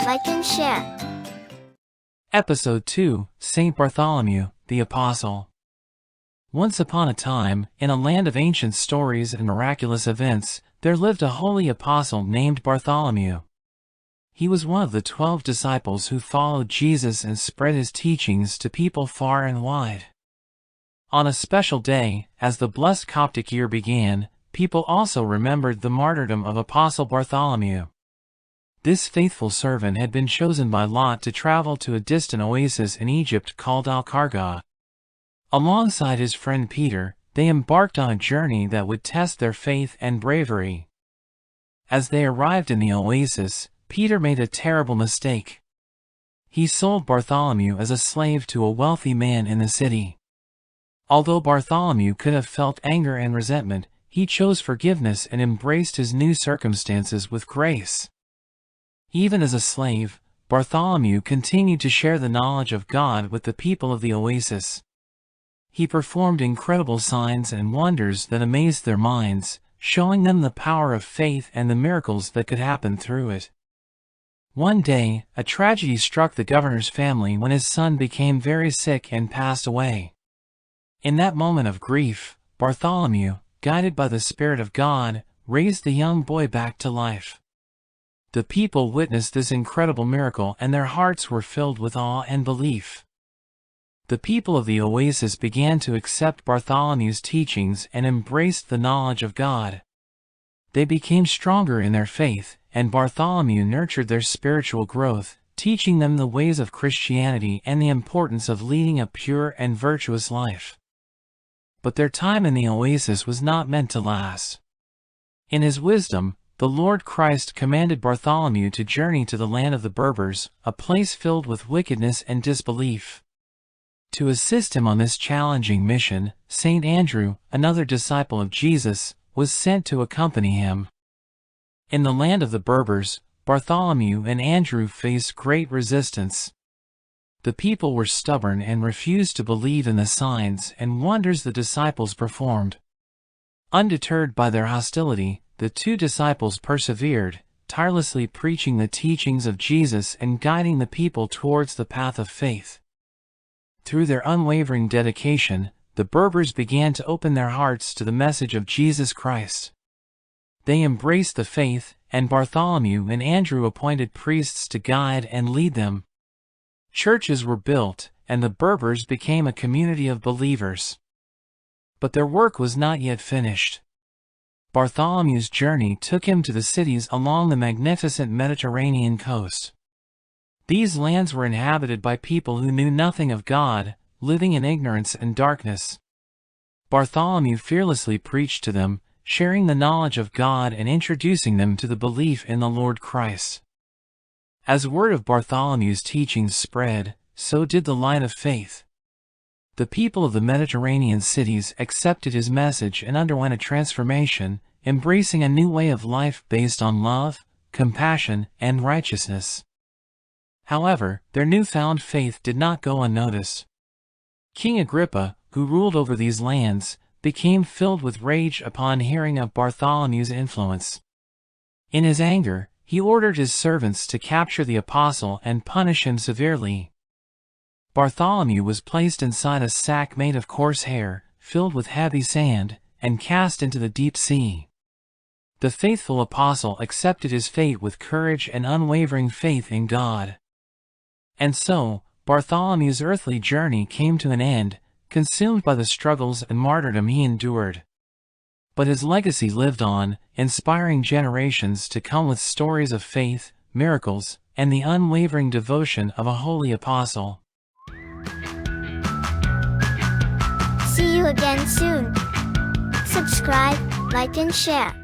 like and share. Episode 2, Saint Bartholomew, the Apostle. Once upon a time, in a land of ancient stories and miraculous events, there lived a holy apostle named Bartholomew. He was one of the 12 disciples who followed Jesus and spread his teachings to people far and wide. On a special day, as the blessed Coptic year began, people also remembered the martyrdom of Apostle Bartholomew. This faithful servant had been chosen by lot to travel to a distant oasis in Egypt called Al-Khargah. Alongside his friend Peter, they embarked on a journey that would test their faith and bravery. As they arrived in the oasis, Peter made a terrible mistake. He sold Bartholomew as a slave to a wealthy man in the city. Although Bartholomew could have felt anger and resentment, he chose forgiveness and embraced his new circumstances with grace. Even as a slave, Bartholomew continued to share the knowledge of God with the people of the oasis. He performed incredible signs and wonders that amazed their minds, showing them the power of faith and the miracles that could happen through it. One day, a tragedy struck the governor's family when his son became very sick and passed away. In that moment of grief, Bartholomew, guided by the Spirit of God, raised the young boy back to life. The people witnessed this incredible miracle and their hearts were filled with awe and belief. The people of the oasis began to accept Bartholomew's teachings and embraced the knowledge of God. They became stronger in their faith, and Bartholomew nurtured their spiritual growth, teaching them the ways of Christianity and the importance of leading a pure and virtuous life. But their time in the oasis was not meant to last. In his wisdom, the Lord Christ commanded Bartholomew to journey to the land of the Berbers, a place filled with wickedness and disbelief. To assist him on this challenging mission, Saint Andrew, another disciple of Jesus, was sent to accompany him. In the land of the Berbers, Bartholomew and Andrew faced great resistance. The people were stubborn and refused to believe in the signs and wonders the disciples performed. Undeterred by their hostility, the 2 disciples persevered, tirelessly preaching the teachings of Jesus and guiding the people towards the path of faith. Through their unwavering dedication, the Berbers began to open their hearts to the message of Jesus Christ. They embraced the faith, and Bartholomew and Andrew appointed priests to guide and lead them. Churches were built, and the Berbers became a community of believers. But their work was not yet finished. Bartholomew's journey took him to the cities along the magnificent Mediterranean coast. These lands were inhabited by people who knew nothing of God, living in ignorance and darkness. Bartholomew fearlessly preached to them, sharing the knowledge of God and introducing them to the belief in the Lord Christ. As word of Bartholomew's teachings spread, so did the light of faith. The people of the Mediterranean cities accepted his message and underwent a transformation, embracing a new way of life based on love, compassion, and righteousness. However, their newfound faith did not go unnoticed. King Agrippa, who ruled over these lands, became filled with rage upon hearing of Bartholomew's influence. In his anger, he ordered his servants to capture the apostle and punish him severely. Bartholomew was placed inside a sack made of coarse hair, filled with heavy sand, and cast into the deep sea. The faithful apostle accepted his fate with courage and unwavering faith in God. And so, Bartholomew's earthly journey came to an end, consumed by the struggles and martyrdom he endured. But his legacy lived on, inspiring generations to come with stories of faith, miracles, and the unwavering devotion of a holy apostle. See you again soon. Subscribe, like and share.